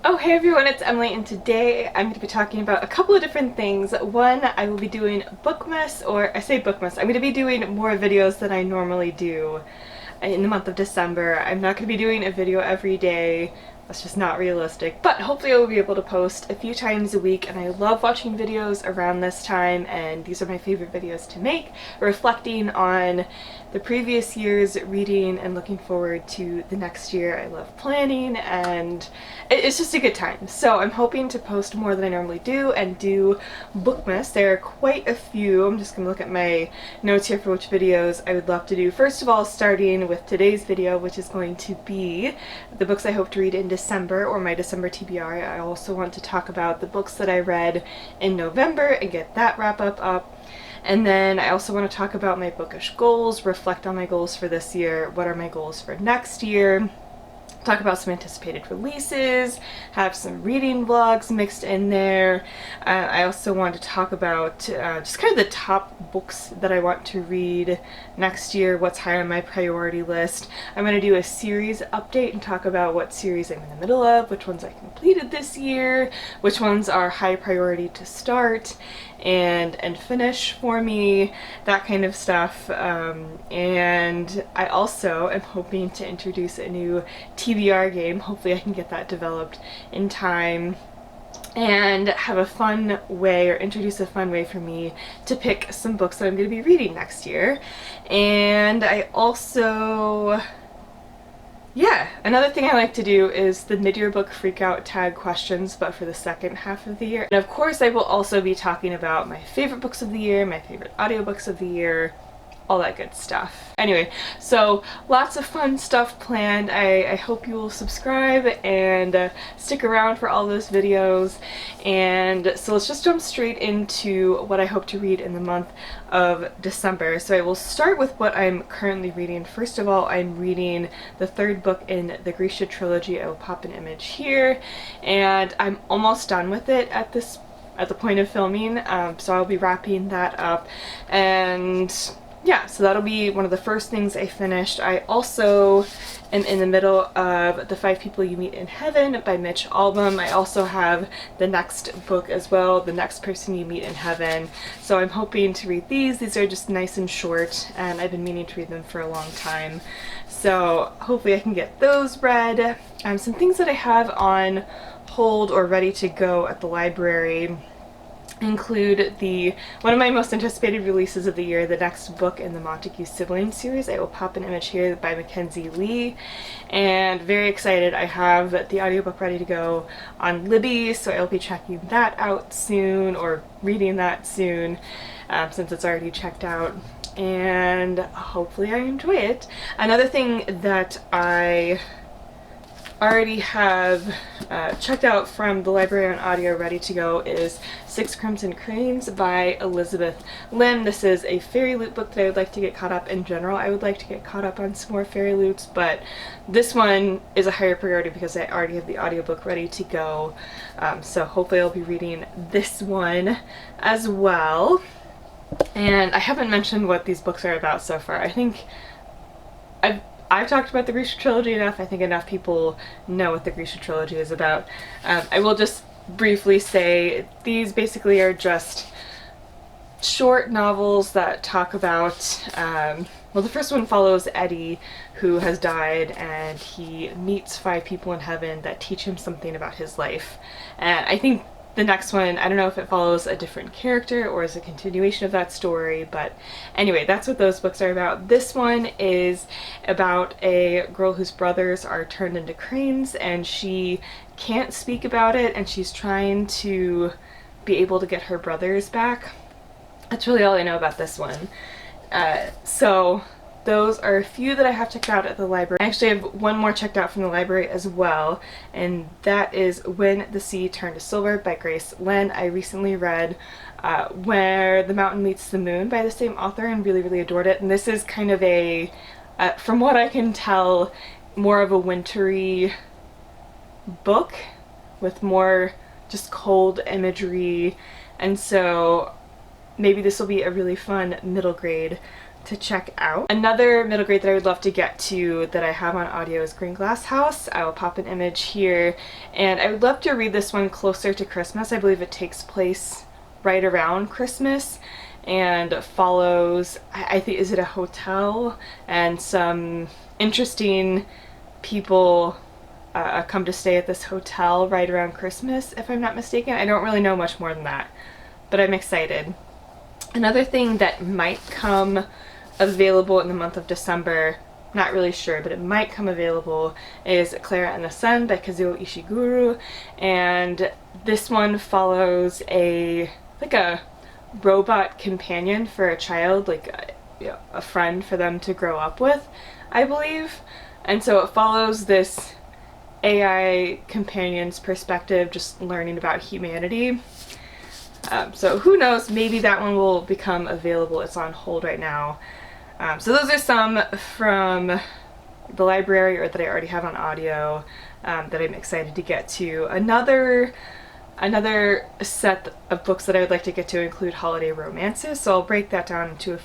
Oh, hey everyone, it's Emily, and today I'm going to be talking about a couple of different things. One, I will be doing Bookmas, or I say Bookmas, I'm going to be doing more videos than I normally do in the month of December. I'm not going to be doing a video every day. That's just not realistic, but hopefully I will be able to post a few times a week, and I love watching videos around this time, and these are my favorite videos to make, reflecting on the previous year's reading and looking forward to the next year. I love planning, and it's just a good time. So I'm hoping to post more than I normally do and do Bookmas. There are quite a few. I'm just going to look at my notes here for which videos I would love to do. First of all, starting with today's video, which is going to be the books I hope to read in December, or my December TBR. I also want to talk about the books that I read in November and get that wrap up. And then I also want to talk about my bookish goals, reflect on my goals for this year, what are my goals for next year, talk about some anticipated releases, have some reading vlogs mixed in there. I also want to talk about just kind of the top books that I want to read next year, what's high on my priority list. I'm going to do a series update and talk about what series I'm in the middle of, which ones I completed this year, which ones are high priority to start and finish for me, that kind of stuff. And I also am hoping to introduce a new TBR game. Hopefully I can get that developed in time and have a fun way, or introduce a fun way for me to pick some books that I'm going to be reading next year. And I also... yeah, another thing I like to do is the mid-year book freakout tag questions, but for the second half of the year. And of course I will also be talking about my favorite books of the year, my favorite audiobooks of the year, all that good stuff. Anyway, so lots of fun stuff planned. I hope you will subscribe and stick around for all those videos. And so let's just jump straight into what I hope to read in the month of December. So I will start with what I'm currently reading. First of all, I'm reading the third book in the Grisha Trilogy. I will pop an image here, and I'm almost done with it at the point of filming, so I'll be wrapping that up. And yeah, so that'll be one of the first things I finished. I also am in the middle of The Five People You Meet in Heaven by Mitch Albom. I also have the next book as well, The Next Person You Meet in Heaven. So I'm hoping to read these. These are just nice and short, and I've been meaning to read them for a long time. So hopefully I can get those read. Some things that I have on hold or ready to go at the library include one of my most anticipated releases of the year, the next book in the Montague Siblings series. I will pop an image here, by Mackenzie Lee, and very excited. I have the audiobook ready to go on Libby, so I'll be checking that out soon, or reading that soon, since it's already checked out, and hopefully I enjoy it. Another thing that I already have checked out from the library on audio, ready to go, is Six Crimson Cranes by Elizabeth Lim. This is a fairy loot book that I would like to get caught up in general. I would like to get caught up on some more fairy loots, but this one is a higher priority because I already have the audiobook ready to go. So hopefully I'll be reading this one as well. And I haven't mentioned what these books are about so far. I think I've talked about the Grisha Trilogy enough. I think enough people know what the Grisha Trilogy is about. I will just briefly say these basically are just short novels that talk about, well, the first one follows Eddie, who has died, and he meets five people in heaven that teach him something about his life. And I think the next one, I don't know if it follows a different character or is a continuation of that story, but anyway, that's what those books are about. This one is about a girl whose brothers are turned into cranes, and she can't speak about it, and she's trying to be able to get her brothers back. That's really all I know about this one. So those are a few that I have checked out at the library. I actually have one more checked out from the library as well, and that is When the Sea Turned to Silver by Grace Lin. I recently read Where the Mountain Meets the Moon by the same author and really adored it. And this is kind of a, from what I can tell, more of a wintry book with more just cold imagery, and so maybe this will be a really fun middle grade to check out. Another middle grade that I would love to get to that I have on audio is Green Glass House. I will pop an image here, and I would love to read this one closer to Christmas. I believe it takes place right around Christmas and follows, I think, is it a hotel, and some interesting people come to stay at this hotel right around Christmas, if I'm not mistaken. I don't really know much more than that, but I'm excited. Another thing that might come available in the month of December, not really sure, but it might come available, is Clara and the Sun by Kazuo Ishiguro, and this one follows a robot companion for a child, like a friend for them to grow up with, I believe. And so it follows this AI companion's perspective, just learning about humanity. So who knows, maybe that one will become available. It's on hold right now. So those are some from the library, or that I already have on audio, that I'm excited to get to. Another set of books that I would like to get to include holiday romances, so I'll break that down into a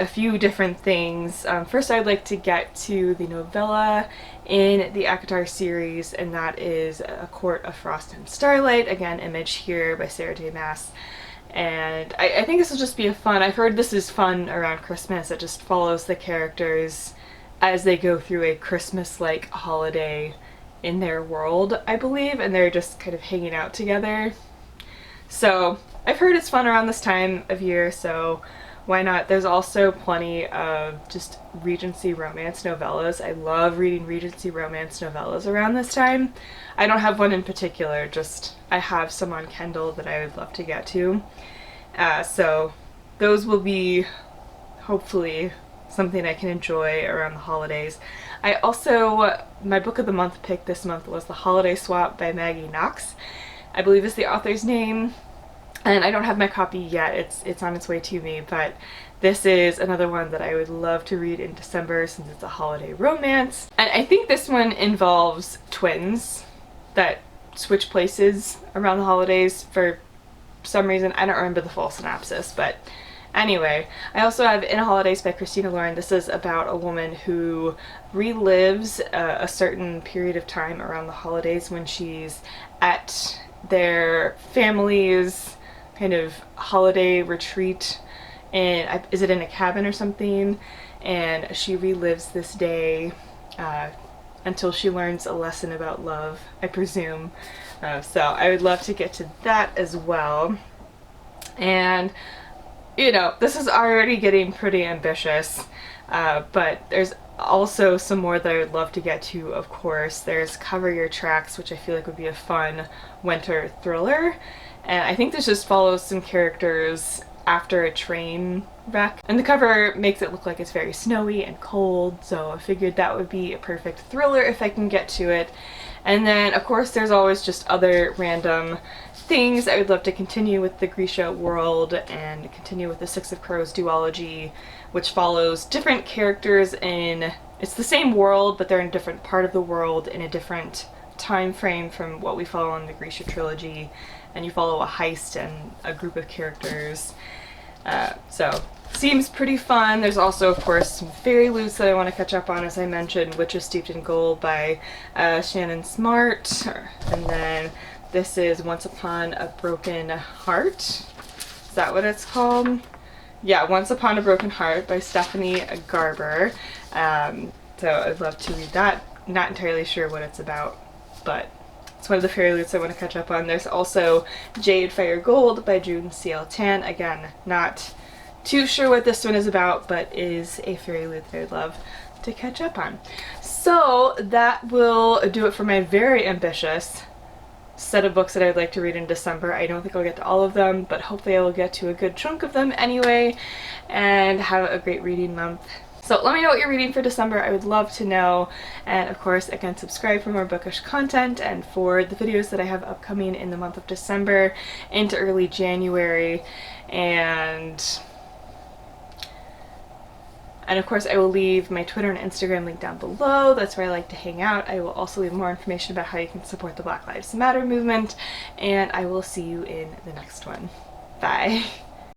few different things. First, I'd like to get to the novella in the ACOTAR series, and that is A Court of Frost and Starlight. Again, image here by Sarah J. Maas. And I think this will just be a fun, I've heard this is fun around Christmas. It just follows the characters as they go through a Christmas-like holiday in their world, I believe, and they're just kind of hanging out together. So I've heard it's fun around this time of year, so why not? There's also plenty of just Regency romance novellas. I love reading Regency romance novellas around this time. I don't have one in particular, just I have some on Kindle that I would love to get to. So those will be hopefully something I can enjoy around the holidays. I also, my book of the month pick this month was The Holiday Swap by Maggie Knox, I believe is the author's name. And I don't have my copy yet, it's on its way to me, but this is another one that I would love to read in December since it's a holiday romance. And I think this one involves twins that switch places around the holidays for some reason. I don't remember the full synopsis, but anyway. I also have In Holidays by Christina Lauren. This is about a woman who relives a certain period of time around the holidays when she's at their family's kind of holiday retreat, and is it in a cabin or something, and she relives this day until she learns a lesson about love, I presume. So I would love to get to that as well. And you know, this is already getting pretty ambitious, but there's also some more that I would love to get to, of course. There's Cover Your Tracks, which I feel like would be a fun winter thriller. And I think this just follows some characters after a train wreck. And the cover makes it look like it's very snowy and cold, so I figured that would be a perfect thriller if I can get to it. And then, of course, there's always just other random things. I would love to continue with the Grisha world and continue with the Six of Crows Duology, which follows different characters in, it's the same world, but they're in a different part of the world in a different time frame from what we follow in the Grisha Trilogy. And you follow a heist and a group of characters. So, seems pretty fun. There's also, of course, some fairy loots that I want to catch up on, as I mentioned, Witches Steeped in Gold by Shannon Smart. And then this is Once Upon a Broken Heart. Is that what it's called? Yeah, Once Upon a Broken Heart by Stephanie Garber. So I'd love to read that. Not entirely sure what it's about, but it's one of the fairy loots I want to catch up on. There's also Jade Fire Gold by June C.L. Tan. Again, not too sure what this one is about, but is a fairy loot that I'd love to catch up on. So that will do it for my very ambitious set of books that I'd like to read in December. I don't think I'll get to all of them, but hopefully I will get to a good chunk of them anyway, and have a great reading month. So let me know what you're reading for December. I would love to know. And of course, again, subscribe for more bookish content and for the videos that I have upcoming in the month of December into early January. And of course, I will leave my Twitter and Instagram link down below. That's where I like to hang out. I will also leave more information about how you can support the Black Lives Matter movement. And I will see you in the next one. Bye.